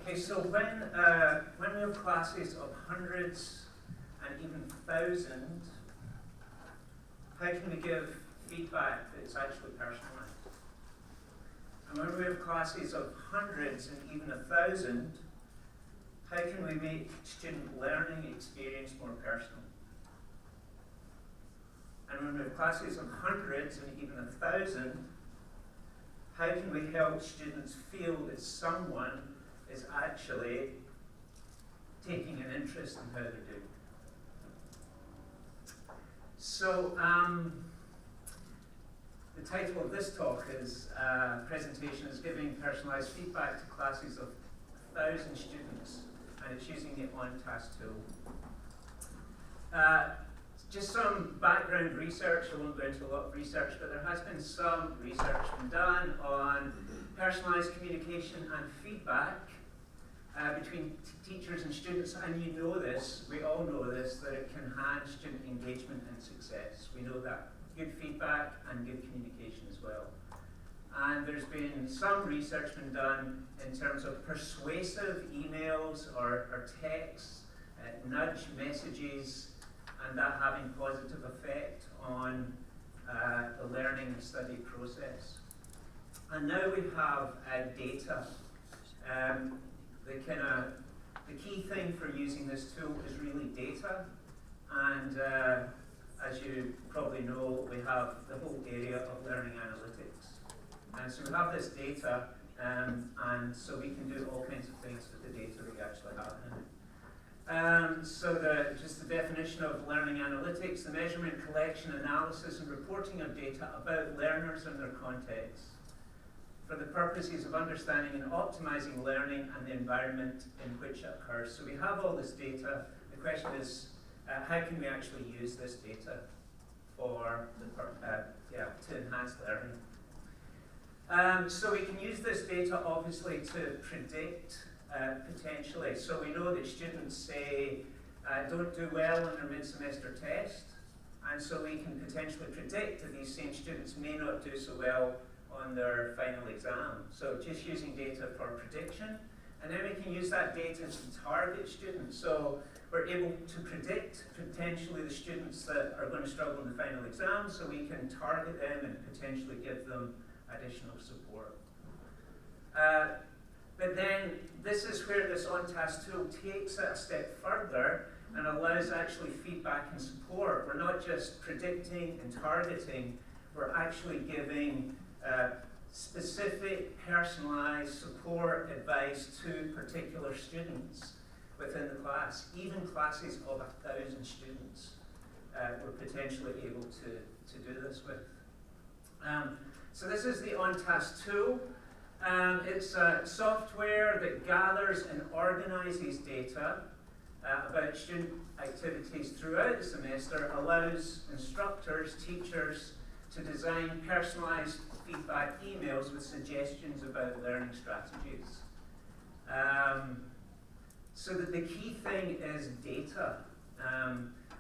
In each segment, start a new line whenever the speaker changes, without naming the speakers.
Okay, so when we have classes of hundreds and even thousands, how can we give feedback that's actually personalised? And when we have classes of hundreds and even 1,000, how can we make student learning experience more personal? And when we have classes of hundreds and even 1,000, how can we help students feel that someone is actually taking an interest in how they're doing? So, the title of this talk is presentation is giving personalised feedback to classes of 1,000 students, and it's using the OnTask tool. Just some background research. I won't go into a lot of research, but there has been some research been done on personalised communication and feedback between teachers and students, and you know this, we all know this, that it can enhance student engagement and success. We know that. Good feedback and good communication as well. And there's been some research been done in terms of persuasive emails or texts, nudge messages, and that having positive effect on the learning and study process. And now we have data. The key thing for using this tool is really data, and as you probably know, we have the whole area of learning analytics. And so we have this data, and so we can do all kinds of things with the data we actually have in it. So just the definition of learning analytics: the measurement, collection, analysis, and reporting of data about learners and their context for the purposes of understanding and optimizing learning and the environment in which it occurs. So we have all this data. The question is, how can we actually use this data for to enhance learning? So we can use this data obviously to predict potentially. So we know that students say don't do well on their mid-semester test, and so we can potentially predict that these same students may not do so well on their final exam. So just using data for prediction, and then we can use that data to target students. So we're able to predict potentially the students that are going to struggle in the final exam, so we can target them and potentially give them additional support. But then this is where this OnTask tool takes it a step further and allows actually feedback and support. We're not just predicting and targeting, we're actually giving specific personalised support advice to particular students within the class. Even classes of 1,000 students we're potentially able to do this with. So this is the OnTask tool. It's software that gathers and organises data about student activities throughout the semester, allows instructors, teachers to design personalised feedback emails with suggestions about learning strategies. So that the key thing is data.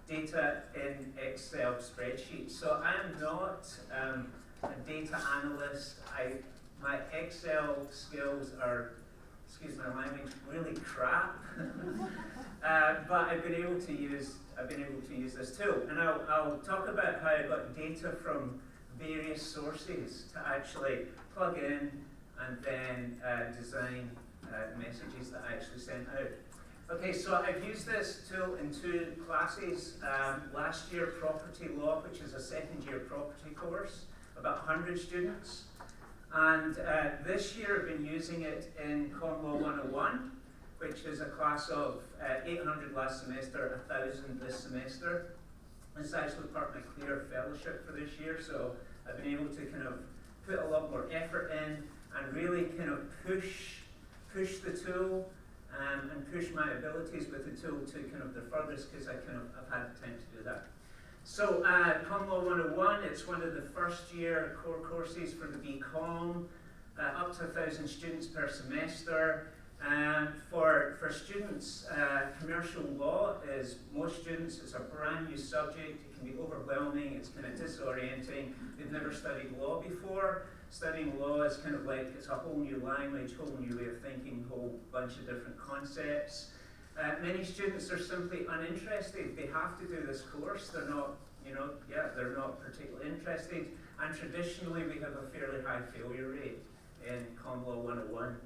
Data in Excel spreadsheets. So I am not a data analyst. My Excel skills are, excuse my language, really crap. But I've been able to use this tool, and I'll talk about how I got data from various sources to actually plug in and then design messages that I actually sent out. Okay, so I've used this tool in 2 classes. Last year, property law, which is a second-year property course, about 100 students. And this year I've been using it in Common Law 101, which is a class of 800 last semester, 1,000 this semester. It's actually part of my Clear Fellowship for this year, so I've been able to kind of put a lot more effort in and really kind of push the tool and push my abilities with the tool to kind of the furthest, because I've had the time to do that. So Common Law 101, it's one of the first year core courses for the BCom, up to 1,000 students per semester. For students, commercial law is, most students, it's a brand new subject. It can be overwhelming, it's kind of disorienting. They've never studied law before. studying law is kind of like, it's a whole new language, whole new way of thinking, whole bunch of different concepts. Many students are simply uninterested. They have to do this course. They're not, they're not particularly interested. And traditionally, we have a fairly high failure rate in Common Law 101.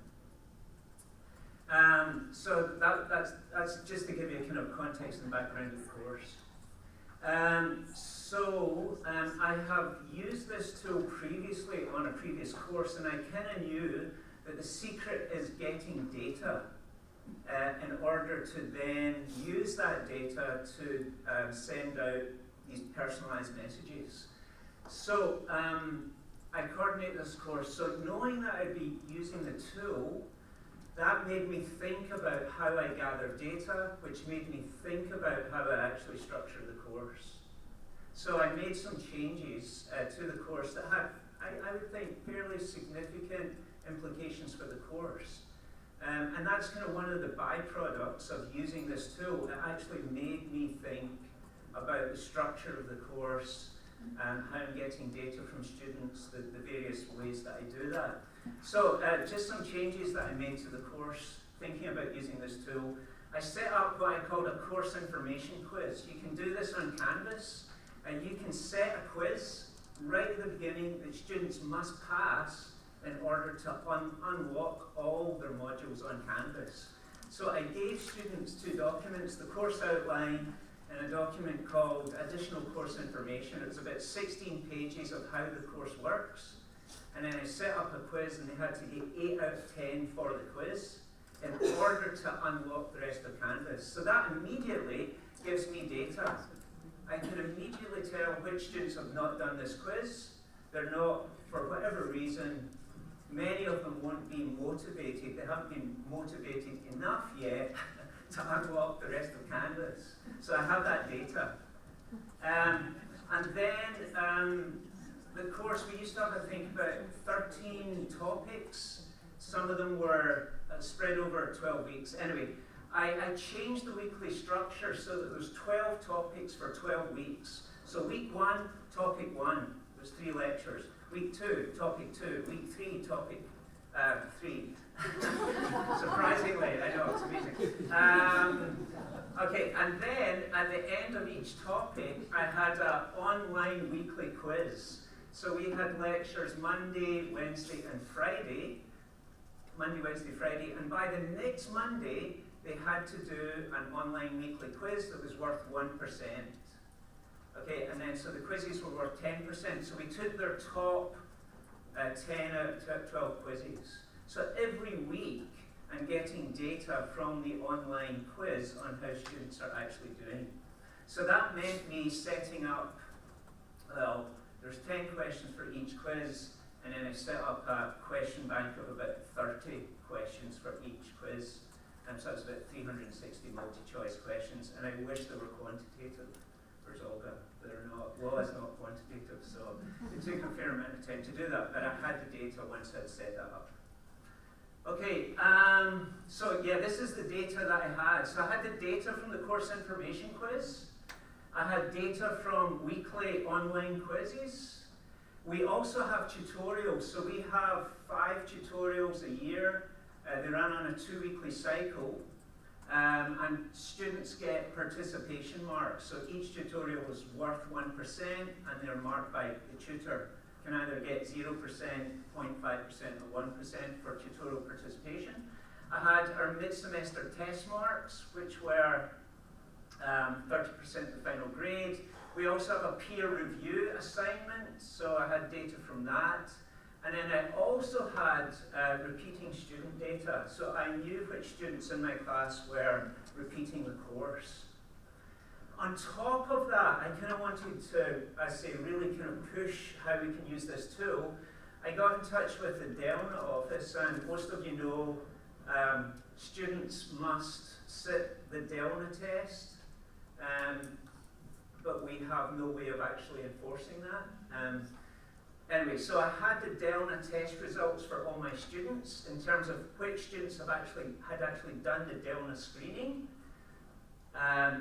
So that's just to give you a kind of context and background of the course. I have used this tool previously on a previous course, and I kind of knew that the secret is getting data in order to then use that data to send out these personalised messages. So I coordinate this course, so knowing that I'd be using the tool, that made me think about how I gather data, which made me think about how I actually structure the course. So I made some changes to the course that had, I would think, fairly significant implications for the course. And that's kind of one of the byproducts of using this tool. It actually made me think about the structure of the course and how I'm getting data from students, the various ways that I do that. So just some changes that I made to the course, thinking about using this tool. I set up what I called a course information quiz. You can do this on Canvas, and you can set a quiz right at the beginning that students must pass in order to unlock all their modules on Canvas. So I gave students two documents, the course outline and a document called Additional Course Information. It was about 16 pages of how the course works. And then I set up a quiz, and they had to get 8 out of 10 for the quiz in order to unlock the rest of Canvas. So that immediately gives me data. I can immediately tell which students have not done this quiz. They're not, for whatever reason, many of them won't be motivated. They haven't been motivated enough yet to unlock the rest of Canvas. So I have that data. And then the course, we used to have, I think, about 13 topics. Some of them were spread over 12 weeks. Anyway, I changed the weekly structure so that there was 12 topics for 12 weeks. So week 1, topic 1, there's 3 lectures. Week 2, topic 2. Week 3, topic 3. Surprisingly, I know, it's amazing. Okay, and then at the end of each topic, I had an online weekly quiz. So we had lectures Monday, Wednesday, and Friday. Monday, Wednesday, Friday, and by the next Monday, they had to do an online weekly quiz that was worth 1%. Okay, and then so the quizzes were worth 10%. So we took their top 10 out of 12 quizzes. So every week, I'm getting data from the online quiz on how students are actually doing. So that meant me setting up, well, there's 10 questions for each quiz, and then I set up a question bank of about 30 questions for each quiz. And so it's about 360 multi-choice questions, and I wish they were quantitative. There's Olga, they're not. Law is not quantitative, so it took a fair amount of time to do that, but I had the data once I'd set that up. Okay, so yeah, this is the data that I had. So I had the data from the course information quiz. I had data from weekly online quizzes. We also have tutorials. So we have 5 tutorials a year. They run on a 2-weekly cycle. And students get participation marks. So each tutorial is worth 1%, and they're marked by the tutor. Can either get 0%, 0.5%, or 1% for tutorial participation. I had our mid-semester test marks, which were 30% of the final grade. We also have a peer review assignment, so I had data from that. And then I also had repeating student data, so I knew which students in my class were repeating the course. On top of that, I kind of wanted to, I say, really kind of push how we can use this tool. I got in touch with the Delna office, and most of you know students must sit the Delna test, but we have no way of actually enforcing that. Anyway, so I had the Delna test results for all my students in terms of which students had actually done the Delna screening,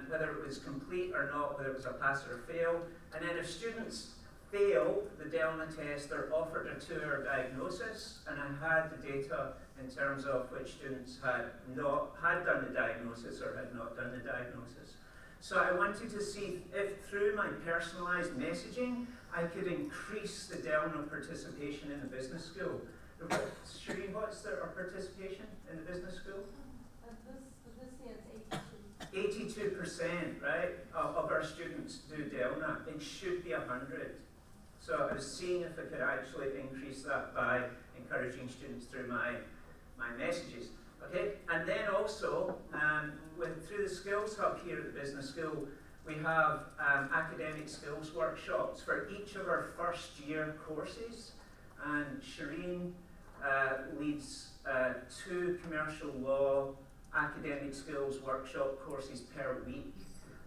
whether it was complete or not, whether it was a pass or a fail. And then if students fail the Delna test, they're offered a 2-hour diagnosis, and I had the data in terms of which students had done the diagnosis or had not done the diagnosis. So I wanted to see if through my personalised messaging, I could increase the Delna participation in the business school. Shireen, what's our participation in the business school?
This year it's 82.
82%, right, of our students do Delna. It should be 100. So I was seeing if I could actually increase that by encouraging students through my messages. Okay, and then also through the Skills Hub here at the Business School, we have academic skills workshops for each of our first year courses. And Shireen leads 2 commercial law academic skills workshop courses per week.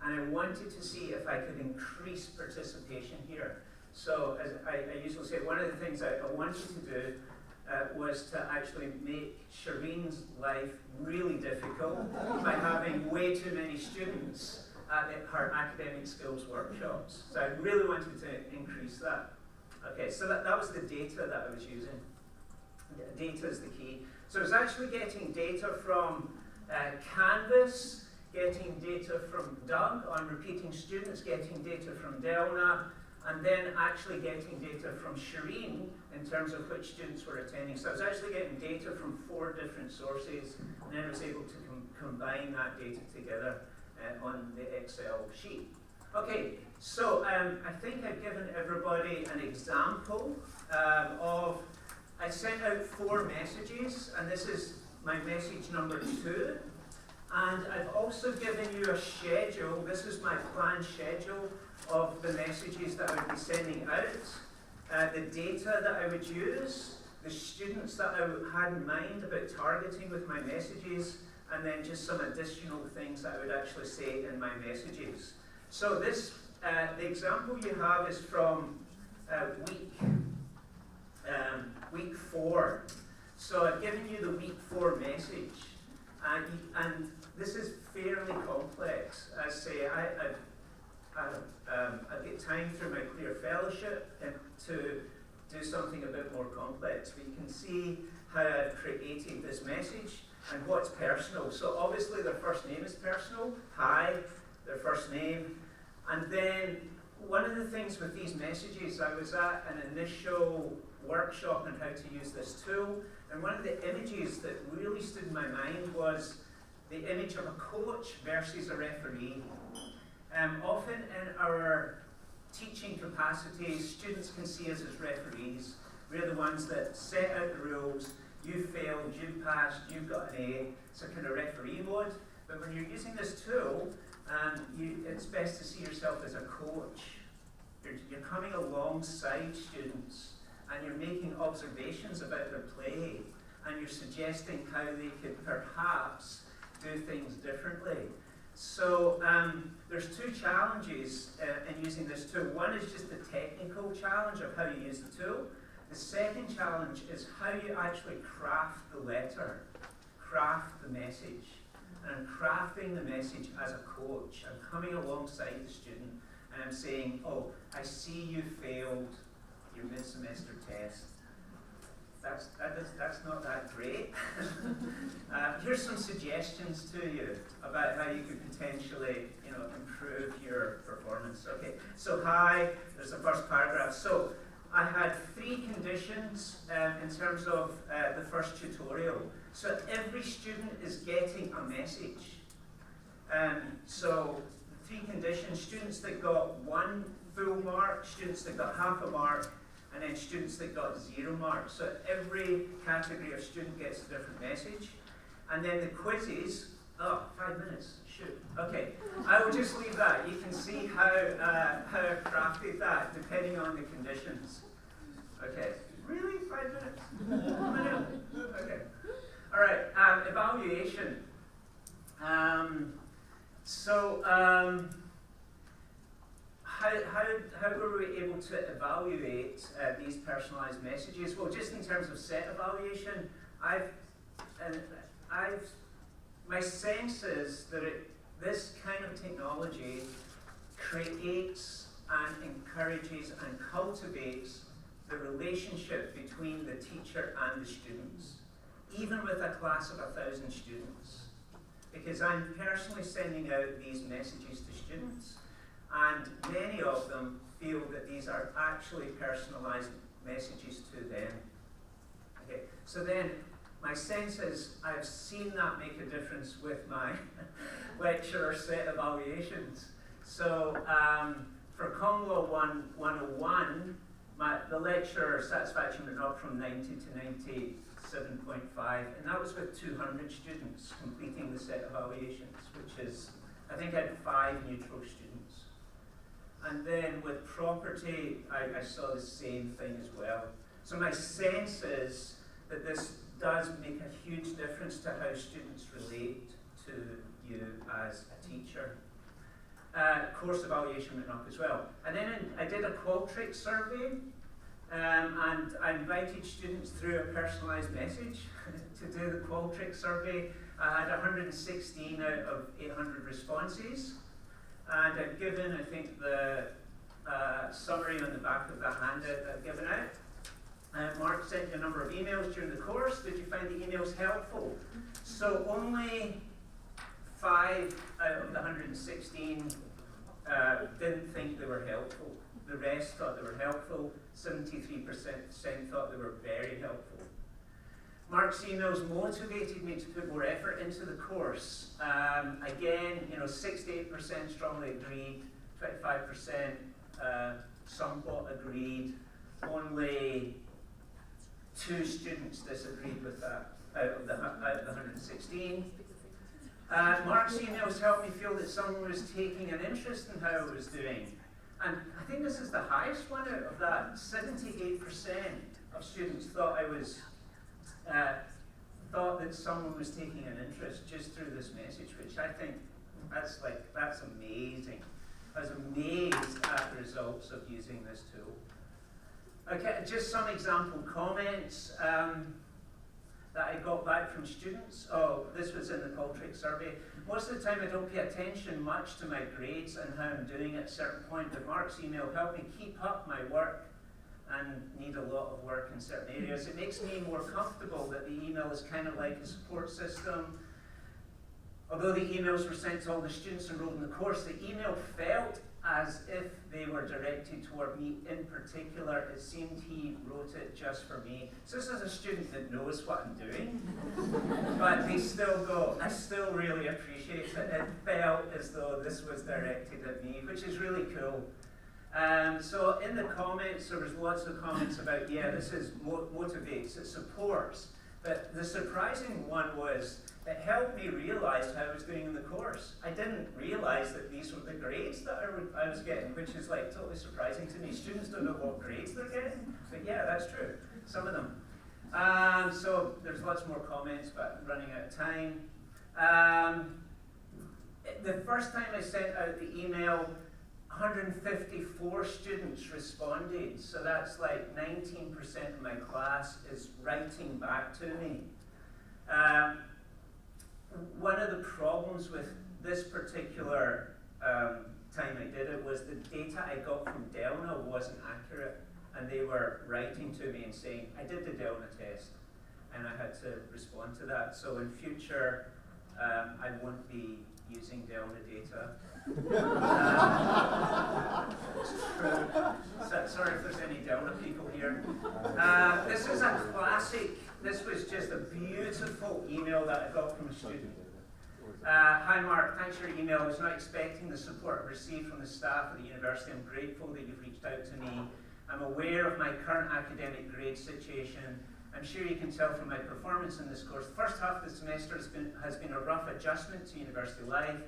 And I wanted to see if I could increase participation here. So as I usually say, one of the things I wanted to do was to actually make Shireen's life really difficult by having way too many students at her academic skills workshops. So I really wanted to increase that. Okay, so that was the data that I was using. Data is the key. So I was actually getting data from Canvas, getting data from Doug on repeating students, getting data from Delna, and then actually getting data from Shireen in terms of which students were attending. So I was actually getting data from 4 different sources, and then I was able to combine that data together on the Excel sheet. Okay, so I think I've given everybody an example of, I sent out 4 messages, and this is my message number 2. And I've also given you a schedule. This is my planned schedule of the messages that I would be sending out, the data that I would use, the students that I had in mind about targeting with my messages, and then just some additional things that I would actually say in my messages. So this, the example you have is from week 4. So I've given you the week 4 message, and this is fairly complex. I say I get time through my Clear Fellowship to do something a bit more complex, but you can see how I've created this message and what's personal. So obviously their first name is personal, hi, their first name, and then one of the things with these messages, I was at an initial workshop on how to use this tool, and one of the images that really stood in my mind was the image of a coach versus a referee. Often in our teaching capacities, students can see us as referees. We're the ones that set out the rules. You failed, you passed, you got an A. It's a kind of referee mode. But when you're using this tool, it's best to see yourself as a coach. You're coming alongside students, and you're making observations about their play, and you're suggesting how they could perhaps do things differently. So there's 2 challenges in using this tool. One is just the technical challenge of how you use the tool. The second challenge is how you actually craft the letter, craft the message. And I'm crafting the message as a coach. I'm coming alongside the student and I'm saying, oh, I see you failed your mid-semester test. That's not that great. Here's some suggestions to you about how you could potentially, improve your performance. Okay, so hi, there's the first paragraph. So I had 3 conditions in terms of the first tutorial. So every student is getting a message. So 3 conditions: students that got 1 full mark, students that got half a mark, and then students that got 0 marks. So every category of student gets a different message. And then the quizzes, 5 minutes, shoot. Okay, I will just leave that. You can see how I've crafted that depending on the conditions. Okay, really? 5 minutes? Okay. All right, evaluation. How were we able to evaluate these personalised messages? Well, just in terms of set evaluation, my sense is that this kind of technology creates and encourages and cultivates the relationship between the teacher and the students, even with a class of 1,000 students. Because I'm personally sending out these messages to students, and many of them feel that these are actually personalised messages to them. Okay, so then my sense is I've seen that make a difference with my lecturer set evaluations. So for Common Law 101, the lecturer satisfaction went up from 90 to 97.5, and that was with 200 students completing the set evaluations, which is, I think I had 5 neutral students. And then with property, I saw the same thing as well. So my sense is that this does make a huge difference to how students relate to you as a teacher. Course evaluation went up as well. And then I did a Qualtrics survey, and I invited students through a personalised message to do the Qualtrics survey. I had 116 out of 800 responses, and I've given, I think, the summary on the back of the handout that I've given out. Mark sent you a number of emails during the course. Did you find the emails helpful? So only 5 out of the 116 didn't think they were helpful. The rest thought they were helpful. 73% thought they were very helpful. Mark's emails motivated me to put more effort into the course. Again, 68% strongly agreed, 25% somewhat agreed. Only 2 students disagreed with that out of the 116. Mark's emails helped me feel that someone was taking an interest in how I was doing. And I think this is the highest one out of that. 78% of students thought thought that someone was taking an interest just through this message, which I think that's amazing. I was amazed at the results of using this tool. Okay, just some example comments that I got back from students. Oh, this was in the Qualtrics survey. Most of the time I don't pay attention much to my grades and how I'm doing at a certain point, but Mark's email helped me keep up my work and need a lot of work in certain areas. It makes me more comfortable that the email is kind of like a support system. Although the emails were sent to all the students enrolled in the course, the email felt as if they were directed toward me in particular. It seemed he wrote it just for me. So this is a student that knows what I'm doing, but they still go, I still really appreciate it. It felt as though this was directed at me, which is really cool. So in the comments, there was lots of comments about, yeah, this is motivates, it supports. But the surprising one was, it helped me realize how I was doing in the course. I didn't realize that these were the grades that I was getting, which is like totally surprising to me. Students don't know what grades they're getting, but yeah, that's true, some of them. So there's lots more comments, but I'm running out of time. The first time I sent out the email, 154 students responded, so that's like 19% of my class is writing back to me. One of the problems with this particular time I did it was the data I got from Delna wasn't accurate, and they were writing to me and saying, I did the Delna test, and I had to respond to that. So in future, I won't be using Delna data. It's true. Sorry if there's any Delna people here. This is a classic. This was just a beautiful email that I got from a student. Hi Mark, thanks for your email. I was not expecting the support I've received from the staff at the university. I'm grateful that you've reached out to me. I'm aware of my current academic grade situation. I'm sure you can tell from my performance in this course. The first half of the semester has been a rough adjustment to university life.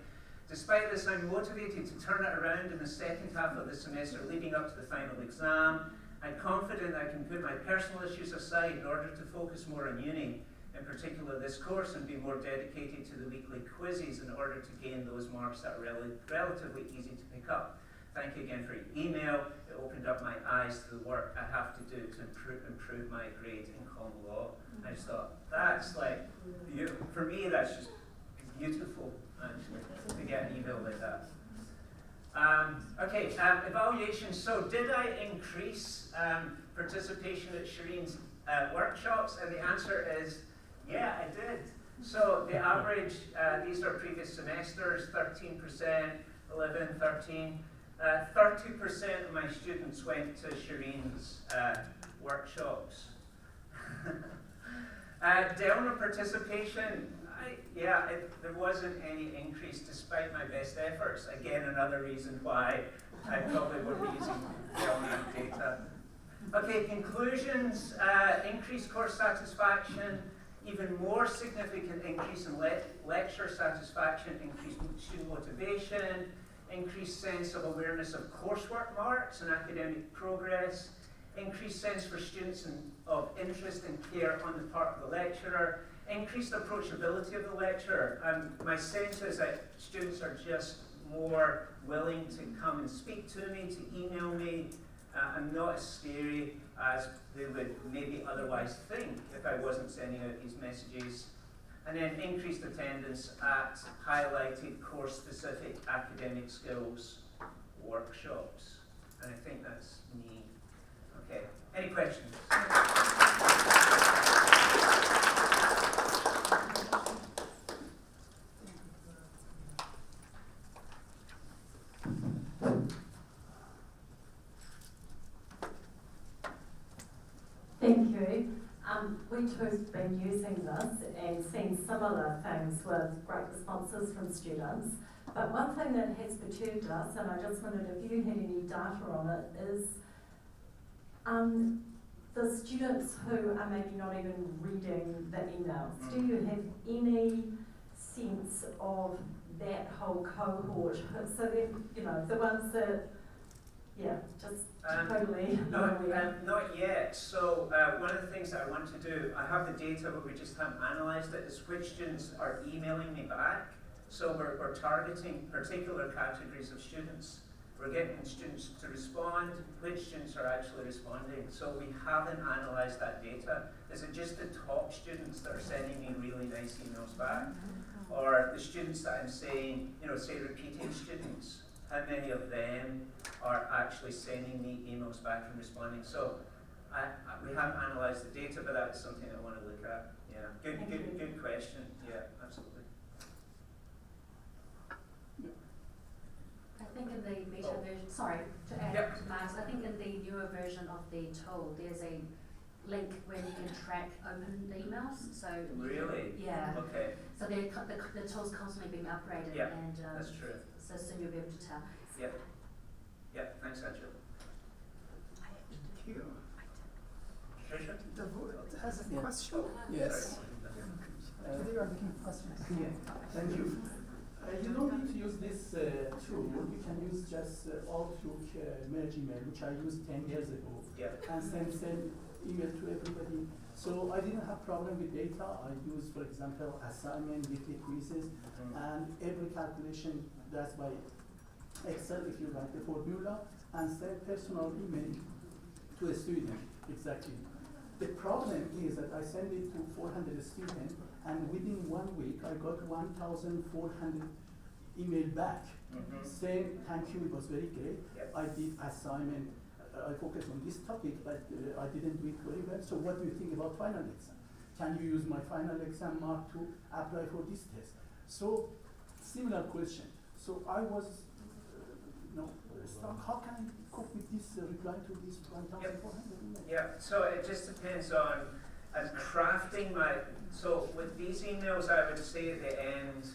Despite this, I'm motivated to turn it around in the second half of the semester leading up to the final exam. I'm confident I can put my personal issues aside in order to focus more on uni, in particular this course, and be more dedicated to the weekly quizzes in order to gain those marks that are relatively easy to pick up. Thank you again for your email. It opened up my eyes to the work I have to do to improve my grade in common law. I just thought, that's like, for me, that's just beautiful, actually, to get an email like that. Okay, evaluation. So did I increase participation at Shireen's workshops? And the answer is, yeah, I did. So the average, these are previous semesters, 13%, 11, 13. 30% of my students went to Shireen's workshops. Donor participation, there wasn't any increase despite my best efforts. Again, another reason why I probably wouldn't be using donor data. Okay, conclusions, increased course satisfaction, even more significant increase in lecture satisfaction, increased student motivation, increased sense of awareness of coursework marks and academic progress, increased sense for students of interest and care on the part of the lecturer, increased approachability of the lecturer. My sense is that students are just more willing to come and speak to me, to email me. I'm not as scary as they would maybe otherwise think if I wasn't sending out these messages. And then increased attendance at highlighted course-specific academic skills workshops. And I think that's me. Okay, any questions?
Thank you. We too have been using this and seen similar things with great responses from students. But one thing that has perturbed us, and I just wondered if you had any data on it, is the students who are maybe not even reading the emails. Do you have any sense of that whole cohort? So then, you know, the ones that, just totally
not yet. So one of the things that I want to do, I have the data but we just haven't analysed it, is which students are emailing me back. So we're targeting particular categories of students. We're getting students to respond, which students are actually responding. So we haven't analysed that data. Is it just the top students that are sending me really nice emails back? Or the students that I'm saying, say repeating students? How many of them are actually sending me emails back and responding? So we haven't analysed the data, but that's something I want to look at. Yeah, good question. Yeah, absolutely.
I think in the beta version, sorry, to add to Mark's, I think in the newer version of the tool, there's a link where you can track open emails. So
really?
Yeah.
Okay.
So the tool's constantly being upgraded, and
that's true.
so soon you'll be able to tell.
Yeah. Thanks, Angela.
Thank you.
Tricia?
The board has a question.
Yes.
They are looking for questions.
Yeah, thank you. You don't need to use this tool. You can use just Outlook merge email, which I used 10 years ago, and send email to everybody. So I didn't have problem with data. I use, for example, assignment, weekly quizzes, and every calculation that's by Excel, if you write the formula, and send personal email to a student, exactly. The problem is that I send it to 400 students, and within 1 week, I got 1,400 email back, saying, thank you, it was very great. I did assignment, I focused on this topic, but I didn't do it very well. So what do you think about final exam? Can you use my final exam mark to apply for this test? So, similar question. So I was, stuck. How can I cope with this reply to this 1,400 email?
Yeah, so it just depends on crafting so with these emails I would say at the end,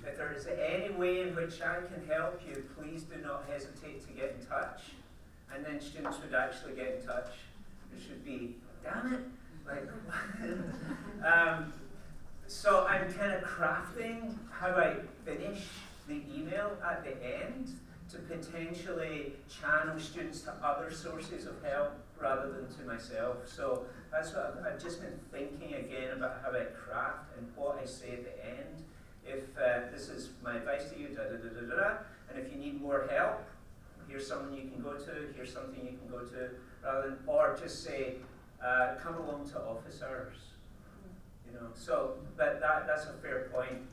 if there is any way in which I can help you, please do not hesitate to get in touch. And then students would actually get in touch. It should be, damn it, so I'm kind of crafting how I finish the email at the end to potentially channel students to other sources of help rather than to myself. So that's what I've just been thinking again about how I craft and what I say at the end. If this is my advice to you, and if you need more help, here's someone you can go to, here's something you can go to, rather than, or just say, come along to office hours. So, but that's a fair point.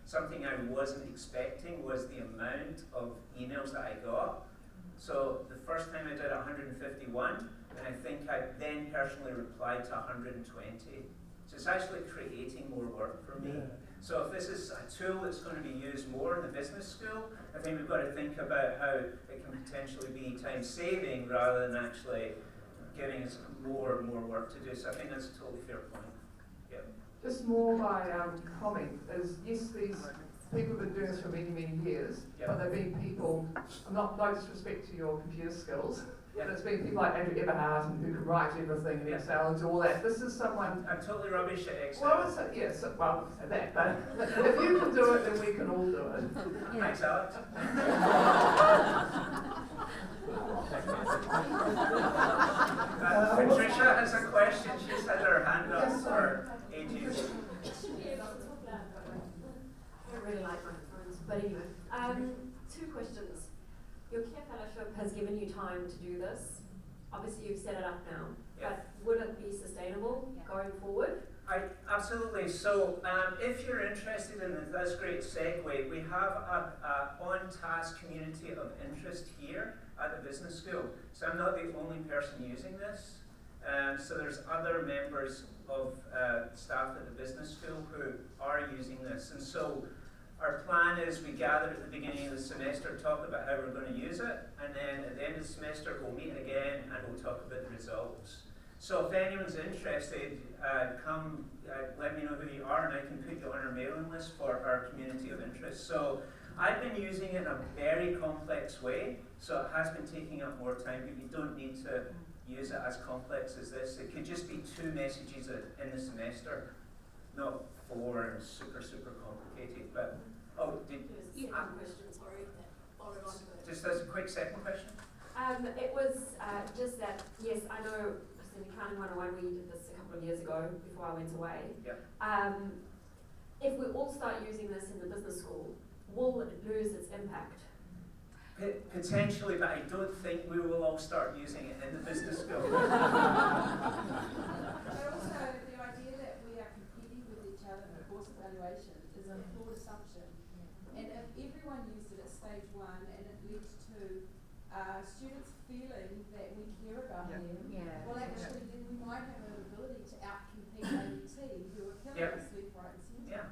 Something I wasn't expecting was the amount of emails that I got So the first time I did 151, and I think I then personally replied to 120. So it's actually creating more work for me. So if this is a tool that's going to be used more in the business school, I think we've got to think about how it can potentially be time saving rather than actually giving us more and more work to do. So I think that's a totally fair point. Yep.
Just more my comment is, yes, these people have been doing this for many, many years, but they've been people, I'm not no disrespect to your computer skills, but it's been people like Andrew Eberhardt and who can write everything in Excel and do all that. This is someone...
I'm totally rubbish at Excel.
Well, it's well, say that, but if you can do it, then we can all do it.
Thanks, Alex. Patricia has a question. She's had her hand up for ages.
I don't really like microphones, but anyway. 2 questions. Your Care Fellowship has given you time to do this. Obviously, you've set it up now, but would it be sustainable going forward?
Absolutely. So if you're interested in it, that's a great segue. We have a OnTask community of interest here at the business school. So I'm not the only person using this. So there's other members of staff at the business school who are using this. And so our plan is we gather at the beginning of the semester, talk about how we're going to use it, and then at the end of the semester we'll meet again and we'll talk about the results. So if anyone's interested, come let me know who you are and I can put you on our mailing list for our community of interest. So I've been using it in a very complex way, so it has been taking up more time, but you don't need to use it as complex as this. It could just be 2 messages in the semester, not 4 and super complicated. But
Question, sorry, that followed on to it.
just as a quick second question.
It was just that, yes, I know in Accounting 101 we did this a couple of years ago before I went away.
Yep.
If we all start using this in the business school, will it lose its impact?
Potentially, but I don't think we will all start using it in the business school.
But also the idea that we are competing with each other in the course evaluation is a flawed assumption. And if everyone used it at stage 1 and it led to students feeling that we care about them, well actually then we might have an ability to outcompete AUT who are killing us left, right and centre.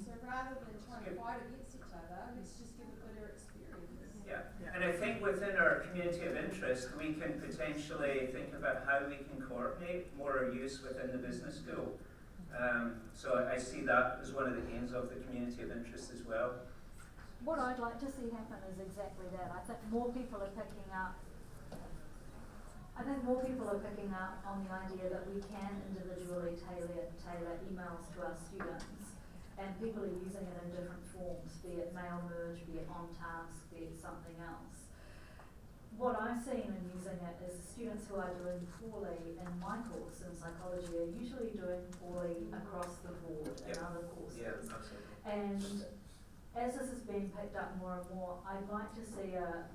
So rather than trying to fight against each other, let's just give a better experience.
And I think within our community of interest, we can potentially think about how we can coordinate more use within the business school. So I see that as one of the aims of the community of interest as well.
What I'd like to see happen is exactly that. I think more people are picking up on the idea that we can individually tailor emails to our students, and people are using it in different forms, be it mail merge, be it OnTask, be it something else. What I've seen in using it is students who are doing poorly in my course in psychology are usually doing poorly across the board in other courses.
Yeah, absolutely.
And as this is being picked up more and more, I'd like to see a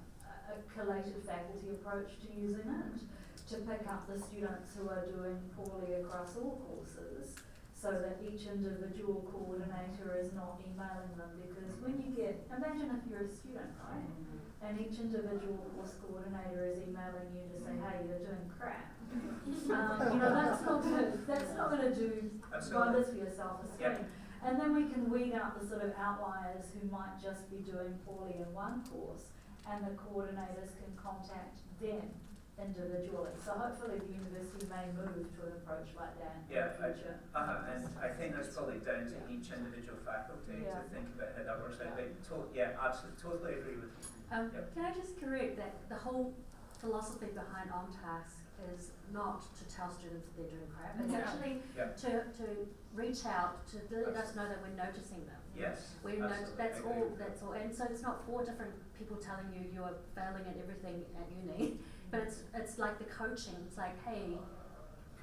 collated faculty approach to using it, to pick up the students who are doing poorly across all courses, so that each individual coordinator is not emailing them. Because when you imagine if you're a student, right, and each individual course coordinator is emailing you to say, hey, you're doing crap. That's not going to do wonders for your self-esteem. And then we can weed out the sort of outliers who might just be doing poorly in one course, and the coordinators can contact them individually. So hopefully the university may move to an approach like that in the future.
And I think that's probably down to each individual faculty to think about how that works out. But absolutely, totally agree with you.
Can I just correct that the whole philosophy behind OnTask is not to tell students that they're doing crap, it's actually to reach out to let us know that we're noticing them.
Yes,
that's all. And so it's not 4 different people telling you you're failing at everything at uni, but it's like the coaching. It's like, hey,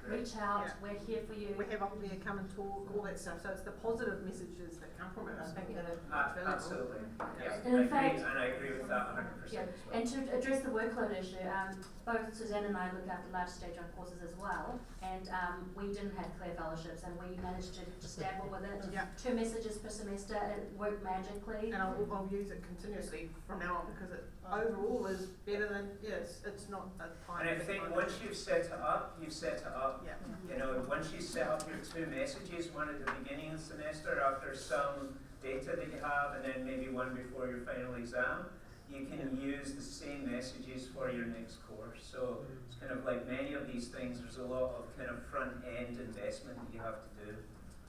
reach out,
Yeah.
we're here for you.
We have up there, come and talk, all that stuff. So it's the positive messages that come from it. I think that it's valuable.
Absolutely. Yeah.
And in fact-
I agree with that 100%.
Yeah,
as well.
and to address the workload issue, both Suzanne and I look after large stage one courses as well, and we didn't have clear fellowships, and we managed to just dabble with it.
Yeah.
2 messages per semester, it worked magically.
And I'll use it continuously from now on because it overall is better than, yes, it's not a time.
And I think once you've set it up, you've set it up.
Yeah.
You know, once you set up your 2 messages, one at the beginning of the semester after some data that you have, and then maybe one before your final exam, you can use the same messages for your next course. So it's kind of like many of these things, there's a lot of kind of front end investment that you have to do.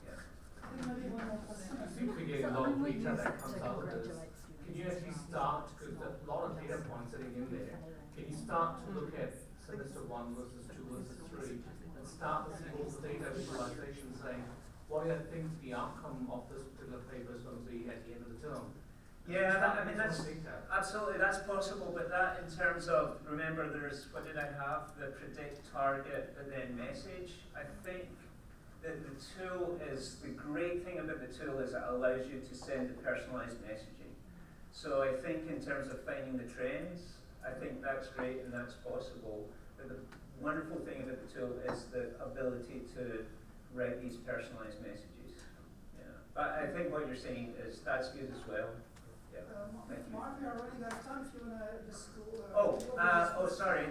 Yeah.
I think we get a lot of data that comes out of this. Can you actually start, because there's a lot of data points sitting in there, can you start to look at semester 1 versus 2 versus 3 and start to see all the data visualization saying, what do you think the outcome of this particular paper is going to be at the end of the term?
Yeah, I mean, that's absolutely, that's possible, but that in terms of, remember there's, what did I have? The predict, target, and then message. I think that the tool is, the great thing about the tool is it allows you to send the personalised messaging. So I think in terms of finding the trends, I think that's great and that's possible. But the wonderful thing about the tool is the ability to write these personalised messages. Yeah. But I think what you're saying is that's good as well. Yeah. Thank you.
Mark, we are running out of time. If you want to just
Sorry.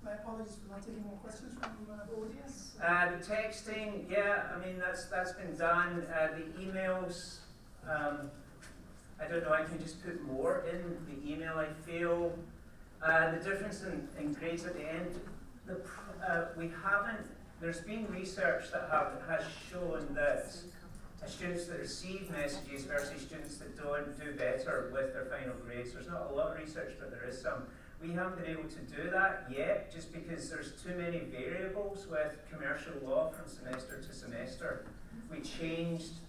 My apologies for not taking more questions from the audience.
The texting, yeah, I mean that's been done. The emails, I don't know. I can just put more in the email. I feel the difference in grades at the end. We haven't. There's been research that has shown that students that receive messages versus students that don't do better with their final grades. There's not a lot of research, but there is some. We haven't been able to do that yet, just because there's too many variables with commercial law from semester to semester. We changed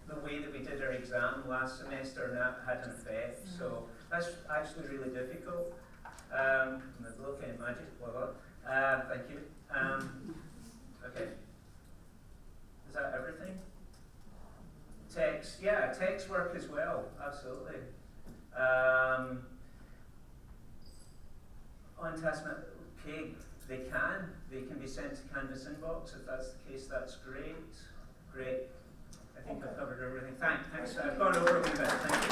the way that we did our exam last semester, and that had an effect. So that's actually really difficult. Okay, magic. Thank you. Okay. Is that everything? Text, yeah, text work as well, absolutely. OnTask, okay, they can be sent to Canvas inbox. If that's the case, that's great. Great. I think I've covered everything. Thanks. I've gone over a wee bit. Thank you.